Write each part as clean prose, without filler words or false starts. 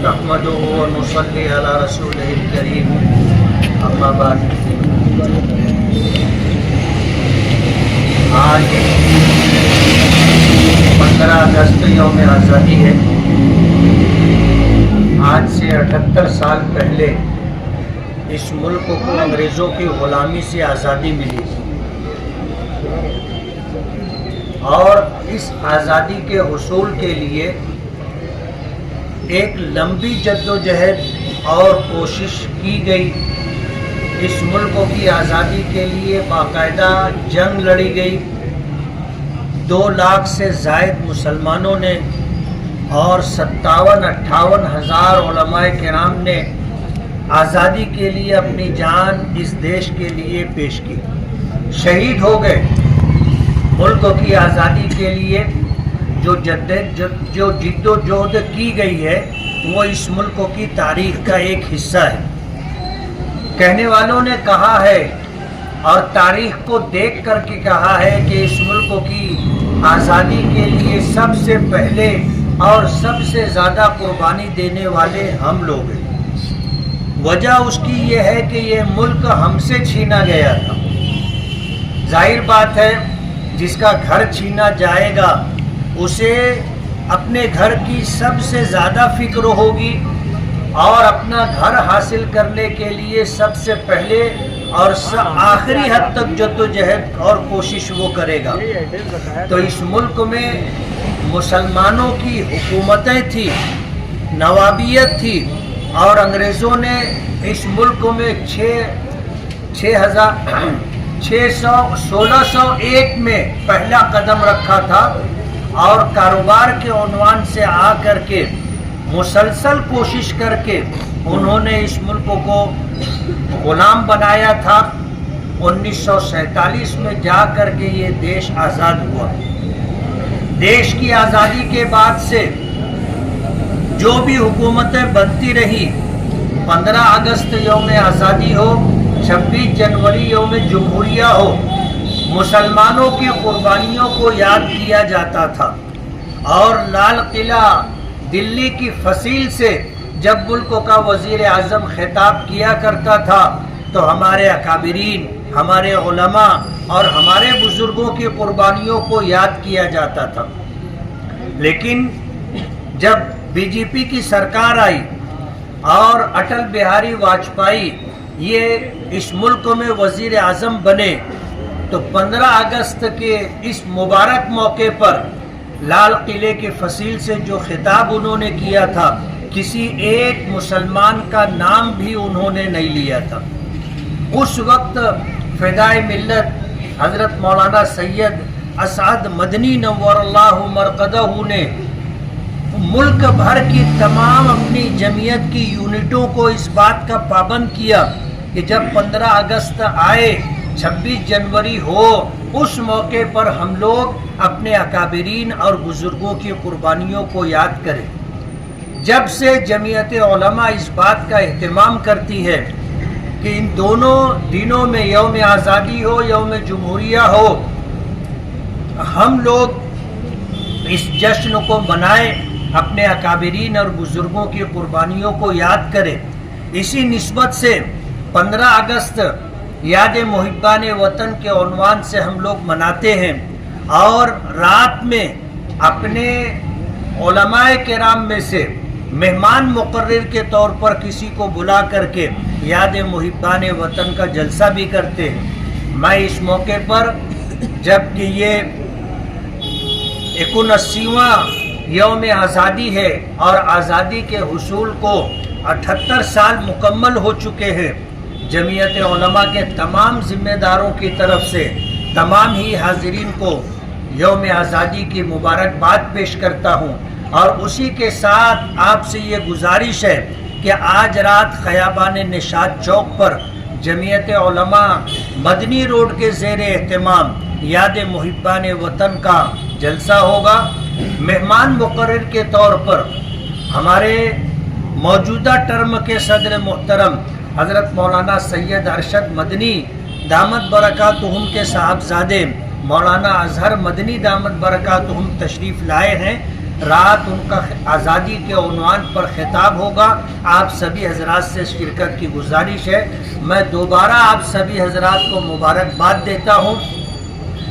نحمده ونصلي على رسوله الكريم اما بعد آج 15 اگست یوم آزادی ہے۔ آج سے 78 سال پہلے اس ملک کو انگریزوں کی غلامی سے آزادی ملی اور اس آزادی کے حصول کے لیے ایک لمبی جدوجہد اور کوشش کی گئی۔ اس ملک کی آزادی کے لیے باقاعدہ جنگ لڑی گئی۔ 2 لاکھ سے زائد مسلمانوں نے اور 57-58 ہزار علماء کرام نے آزادی کے لیے اپنی جان اس دیش کے لیے پیش کی، شہید ہو گئے۔ ملک کی آزادی کے لیے جو جد و جہد کی گئی ہے وہ اس ملک کی تاریخ کا ایک حصہ ہے۔ کہنے والوں نے کہا ہے اور تاریخ کو دیکھ کر کے کہا ہے کہ اس ملک کی آزادی کے لیے سب سے پہلے اور سب سے زیادہ قربانی دینے والے ہم لوگ ہیں۔ وجہ اس کی یہ ہے کہ یہ ملک ہم سے چھینا گیا تھا۔ ظاہر بات ہے جس کا گھر چھینا جائے گا اسے اپنے گھر کی سب سے زیادہ فکر ہوگی اور اپنا گھر حاصل کرنے کے لیے سب سے پہلے اور آخری حد تک جدوجہد اور کوشش وہ کرے گا۔ تو اس ملک میں مسلمانوں کی حکومتیں تھی، نوابیت تھی اور انگریزوں نے اس ملک میں 1601 میں پہلا قدم رکھا تھا اور کاروبار کے عنوان سے آ کر کے مسلسل کوشش کر کے انہوں نے اس ملک کو غلام بنایا تھا۔ 1947 میں جا کر کے یہ دیش آزاد ہوا۔ دیش کی آزادی کے بعد سے جو بھی حکومتیں بنتی رہی، 15 اگست یوم آزادی ہو، 26 جنوری یوم جمہوریہ ہو، مسلمانوں کی قربانیوں کو یاد کیا جاتا تھا اور لال قلعہ دلی کی فصیل سے جب ملک کا وزیر اعظم خطاب کیا کرتا تھا تو ہمارے اکابرین، ہمارے علماء اور ہمارے بزرگوں کی قربانیوں کو یاد کیا جاتا تھا۔ لیکن جب بی جے پی کی سرکار آئی اور اٹل بہاری واجپئی یہ اس ملک میں وزیر اعظم بنے تو 15 اگست کے اس مبارک موقع پر لال قلعے کی فصیل سے جو خطاب انہوں نے کیا تھا، کسی ایک مسلمان کا نام بھی انہوں نے نہیں لیا تھا۔ اس وقت فدائے ملت حضرت مولانا سید اسعد مدنی نور اللہ مرقدہ نے ملک بھر کی تمام اپنی جمعیت کی یونٹوں کو اس بات کا پابند کیا کہ جب 15 اگست آئے، 26 جنوری ہو، اس موقع پر ہم لوگ اپنے اکابرین اور بزرگوں کی قربانیوں کو یاد کریں۔ جب سے جمعیت علماء اس بات کا اہتمام کرتی ہے کہ ان دونوں دنوں میں یوم آزادی ہو، یوم جمہوریہ ہو، ہم لوگ اس جشن کو منائیں، اپنے اکابرین اور بزرگوں کی قربانیوں کو یاد کریں۔ اسی نسبت سے 15 اگست یاد محبان وطن کے عنوان سے ہم لوگ مناتے ہیں اور رات میں اپنے علماء کرام میں سے مہمان مقرر کے طور پر کسی کو بلا کر کے یاد محبان وطن کا جلسہ بھی کرتے ہیں۔ میں اس موقع پر جب کہ یہ 79واں یوم آزادی ہے اور آزادی کے حصول کو 78 سال مکمل ہو چکے ہیں، جمعیت علماء کے تمام ذمہ داروں کی طرف سے تمام ہی حاضرین کو یوم آزادی کی مبارکباد پیش کرتا ہوں اور اسی کے ساتھ آپ سے یہ گزارش ہے کہ آج رات خیابان نشاط چوک پر جمعیت علماء مدنی روڈ کے زیر اہتمام یاد محبان وطن کا جلسہ ہوگا۔ مہمان مقرر کے طور پر ہمارے موجودہ ٹرم کے صدر محترم حضرت مولانا سید ارشد مدنی دامت برکاتہم کے صاحبزادے مولانا اظہر مدنی دامت برکاتہم تشریف لائے ہیں رات ان کا آزادی کے عنوان پر خطاب ہوگا. آپ سبھی حضرات سے شرکت کی گزارش ہے. میں دوبارہ آپ سبھی حضرات کو مبارکباد دیتا ہوں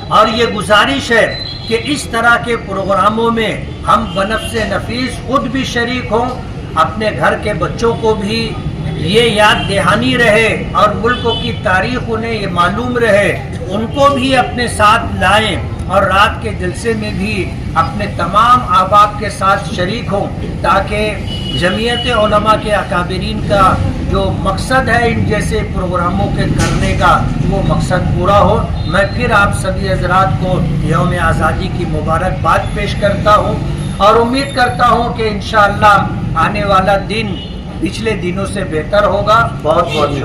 اور یہ گزارش ہے کہ اس طرح کے پروگراموں میں ہم بنفس نفیس خود بھی شریک ہوں, اپنے گھر کے بچوں کو بھی یہ یاد دہانی رہے اور ملک کی تاریخ انہیں یہ معلوم رہے, ان کو بھی اپنے ساتھ لائیں اور رات کے جلسے میں بھی اپنے تمام احباب کے ساتھ شریک ہوں تاکہ جمعیت علماء کے اکابرین کا جو مقصد ہے ان جیسے پروگراموں کے کرنے کا وہ مقصد پورا ہو. میں پھر آپ سبھی حضرات کو یوم آزادی کی مبارکباد پیش کرتا ہوں اور امید کرتا ہوں کہ انشاءاللہ آنے والا دن پچھلے دنوں سے بہتر ہوگا. بہت بہت شکریہ.